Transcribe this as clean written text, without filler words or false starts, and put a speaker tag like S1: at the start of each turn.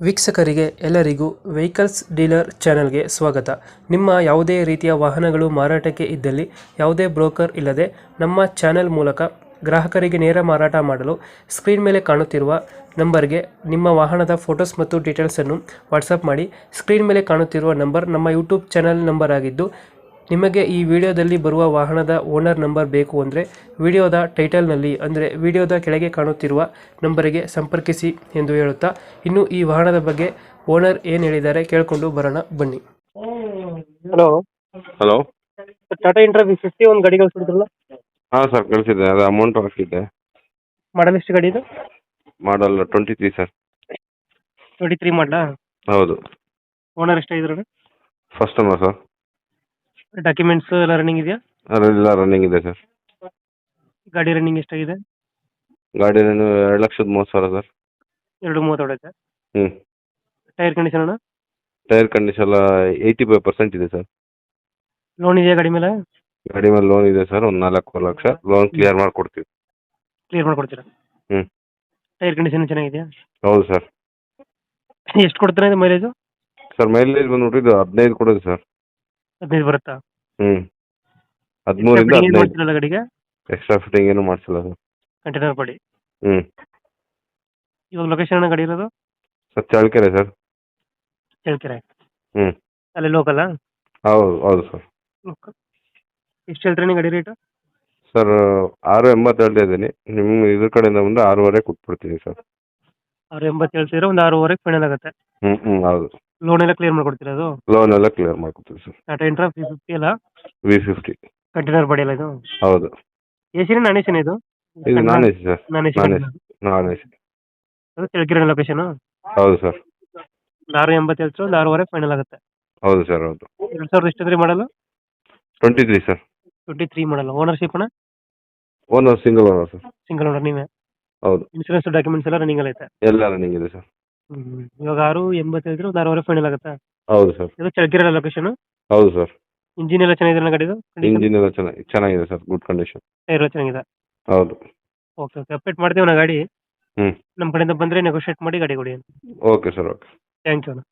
S1: ವೀಕ್ಷಕರಿಗೆ ಎಲ್ಲರಿಗೂ vehicles dealer ಚಾನೆಲ್ಗೆ ಸ್ವಾಗತ. ನಿಮ್ಮ ಯಾವುದೇ ರೀತಿಯ ವಾಹನಗಳು ಮಾರಾಟಕ್ಕೆ ಇದ್ದಲ್ಲಿ ಯಾವುದೇ ಬ್ರೋಕರ್ ಇಲ್ಲದೆ ನಮ್ಮ ಚಾನೆಲ್ ಮೂಲಕ ಗ್ರಾಹಕರಿಗೆ ನೇರ ಮಾರಾಟ ಮಾಡಲು ಸ್ಕ್ರೀನ್ ಮೇಲೆ ಕಾಣುತ್ತಿರುವ ನಂಬರ್ಗೆ ನಿಮ್ಮ ವಾಹನದ ಫೋಟೋಸ್ ಮತ್ತು ಡೀಟೇಲ್ಸನ್ನು ವಾಟ್ಸಪ್ ಮಾಡಿ. ಸ್ಕ್ರೀನ್ ಮೇಲೆ ಕಾಣುತ್ತಿರುವ ನಂಬರ್ ನಮ್ಮ ಯೂಟ್ಯೂಬ್ ಚಾನೆಲ್ ನಂಬರ್ ಆಗಿದ್ದು, ನಿಮಗೆ ಈ ವಿಡಿಯೋದಲ್ಲಿ ಬರುವ ವಾಹನದ ಓನರ್ ನಂಬರ್ ಬೇಕು ಅಂದರೆ ವಿಡಿಯೋದ ಟೈಟಲ್ನಲ್ಲಿ ಅಂದರೆ ವಿಡಿಯೋದ ಕೆಳಗೆ ಕಾಣುತ್ತಿರುವ ನಂಬರಿಗೆ ಸಂಪರ್ಕಿಸಿ ಎಂದು ಹೇಳುತ್ತಾ, ಇನ್ನು ಈ ವಾಹನದ ಬಗ್ಗೆ ಓನರ್ ಏನು ಹೇಳಿದ್ದಾರೆ ಕೇಳಿಕೊಂಡು ಬರೋಣ ಬನ್ನಿ. Hello
S2: hello.
S1: Tata intra V50 ಒಂದು ಗಾಡಿ ಕಳಿಸ್ಬಿಡ್ತಿರಲ್ಲ,
S2: ಹಾಂ ಸರ್ ಕಳಿಸಿದ್ದೆ, ಅದು ಅಮೌಂಟ್ ಹಾಕಿದ್ದೆ.
S1: ಮಾಡಲ್ ಎಷ್ಟು ಗಾಡಿ ಇದು?
S2: ಮಾಡಲ್ 23 ಸರ್.
S1: 23 ಮಾಡಲಾ?
S2: ಹೌದು.
S1: ಓನರ್ ಎಷ್ಟಾಗಿದ್ರು?
S2: ಫಸ್ಟ್ ಟೈಮಾ ಸರ್?
S1: ಡಾಕ್ಯುಮೆಂಟ್ಸ್ ಎಲ್ಲ ರನ್ನಿಂಗ್ ಇದೆಯಾ?
S2: ಅದೆಲ್ಲ ರನ್ನಿಂಗ್ ಇದೆ ಸರ್.
S1: ಗಾಡಿ ರನ್ನಿಂಗ್ ಎಷ್ಟಾಗಿದೆ?
S2: ಗಾಡಿ 2,30,000 ಸರ್.
S1: 2.30 ಹೊಡೆಯುತ್ತೆ.
S2: ಹ್ಞೂ.
S1: ಟೈರ್ ಕಂಡೀಷನ್ ಅಣ್ಣ?
S2: ಟೈರ್ ಕಂಡೀಷನ್ ಎಲ್ಲ 85% ಇದೆ ಸರ್.
S1: ಲೋನ್ ಇದೆಯಾ ಗಾಡಿ ಮೇಲೆ?
S2: ಗಾಡಿ ಮೇಲೆ ಲೋನ್ ಇದೆ ಸರ್, ಒಂದು 4 ಲಕ್ಷ ಲೋನ್ ಕ್ಲಿಯರ್ ಮಾಡಿಕೊಡ್ತೀವಿ.
S1: ಕ್ಲಿಯರ್ ಮಾಡ್ಕೊಡ್ತೀರಾ?
S2: ಹ್ಞೂ.
S1: ಟೈರ್ ಕಂಡೀಷನ್ ಚೆನ್ನಾಗಿದೆಯಾ?
S2: ಹೌದು ಸರ್.
S1: ಎಷ್ಟು ಕೊಡ್ತಾರೆ ಇದು ಮೈಲೇಜು?
S2: ಸರ್ ಮೈಲೇಜ್ ಬಂದ್ಬಿಟ್ಟು ಇದು 15 ಕೊಡೋದು ಸರ್.
S1: 15 ಬರುತ್ತಾ?
S2: ಹ್ಞೂ. 13ರಿಂದ 15.
S1: ಮಾಡ್ತಿರಲ್ಲ ಗಾಡಿಗೆ?
S2: ಎಕ್ಸ್ಟ್ರಾ ಫಿಟ್ಟಿಂಗ್ ಏನು ಮಾಡಿಸಿಲ್ಲ ಸರ್.
S1: ಕಂಟೈನರ್ ಪಡಿ.
S2: ಹ್ಞೂ.
S1: ಇವಾಗ ಲೊಕೇಶನ್ ಅಣ್ಣ ಗಾಡಿ ಇರೋದು?
S2: Sir Challakere sir.
S1: ಚಳ್ಳಕೆರೆ.
S2: ಹ್ಞೂ.
S1: ಅಲ್ಲಿ ಲೋಕಲ್ಲ?
S2: ಹೌದು ಹೌದು ಸರ್.
S1: ಎಷ್ಟು ಹೇಳ್ತೀರಾ ಗಾಡಿ ರೇಟು?
S2: ಸರ್ 6.80 ಹೇಳ್ತಾ ಇದ್ದೀನಿ, ನಿಮ್ಮ ಇದ್ರ ಕಡೆಯಿಂದ ಬಂದು 6.5 ಕೊಟ್ಬಿಡ್ತೀನಿ ಸರ್.
S1: 6.80 ಹೇಳ್ತಿದ್ರೆ ಒಂದು 6.5 ಫೈನಲ್ ಆಗುತ್ತೆ.
S2: ಹ್ಞೂ ಹೌದು.
S1: ಲೋನ್ ಎಲ್ಲ ಕ್ಲಿಯರ್ ಮಾಡ್ಕೊಡ್ತೀರಾ ಅದು?
S2: ಲೋನ್ ಎಲ್ಲ ಕ್ಲಿಯರ್ ಮಾಡ್ಕೊಡ್ತೀವಿ ಸರ್.
S1: ಟಾಟಾ ಇಂಟ್ರಾ V50 ಅಲ್ಲ?
S2: V50.
S1: ಕಂಟೈನರ್ ಪಡಿ ಅಲ್ಲ ಇದು?
S2: ಹೌದು.
S1: ಎಸಿನ ನಾನ್ ಎಸಿನ ಇದು?
S2: ಇದು ನಾನ್ ಎಸಿ ಸರ್.
S1: ನಾನ್ ಎಸಿ.
S2: ನಾನ್ ಎಸಿ.
S1: ಅದು ಚಳ್ಳಕೆರೆ ಲೊಕೇಶನ್?
S2: ಹೌದು ಸರ್.
S1: 6.80 ಹೇಳ್ತೀರಾ, ಒಂದು 6.5 ಫೈನಲ್ ಆಗುತ್ತೆ.
S2: ಹೌದು ಸರ್ ಹೌದು.
S1: 2000 ಎಷ್ಟಿದ್ರಿ ಮಾಡಲು?
S2: 23 ಸರ್.
S1: 23 ಮಾಡಲ್ಲ. ಓನರ್ಶಿಪ್ ಅಣ್ಣ?
S2: Owner single owner sir.
S1: Single owner ನೀವೇ?
S2: ಹೌದು.
S1: ಇನ್ಸೂರೆನ್ಸ್ ಡಾಕ್ಯುಮೆಂಟ್ಸ್ ಎಲ್ಲ ರನ್ನಿಂಗ್ ಐತೆ?
S2: ಎಲ್ಲ ರನ್ನಿಂಗ್ ಇದೆ ಸರ್.
S1: ಇವಾಗ 6.80 ಹೇಳಿದ್ರೆ ಒಂದು 6.5 ಫೈನಲ್ ಆಗುತ್ತಾ?
S2: ಹೌದು ಸರ್.
S1: ಇದು ಚಳ್ಳಕೆರೆ ಲೊಕೇಶನ್?
S2: ಹೌದು ಸರ್.
S1: ಇಂಜಿನ್ ಎಲ್ಲ ಚೆನ್ನಾಗಿದೆ ಗಾಡಿದು?
S2: ಇಂಜಿನ್ ಎಲ್ಲ ಚೆನ್ನಾಗಿದೆ ಸರ್, ಗುಡ್ ಕಂಡೀಷನ್.
S1: ಟೈರ್ ಚೆನ್ನಾಗಿದೆ?
S2: ಹೌದು.
S1: ಓಕೆ ಓಕೆ, ಅಪ್ಡೇಟ್ ಮಾಡ್ತೀವಿ ನಾ ಗಾಡಿ.
S2: ಹ್ಞೂ.
S1: ನಮ್ಮ ಕಡೆಯಿಂದ ಬಂದರೆ ನೆಗೋಷಿಯೇಟ್ ಮಾಡಿ ಗಾಡಿ ಕೊಡಿ.
S2: Okay sir, okay.
S1: Thank you ಅಣ್ಣ.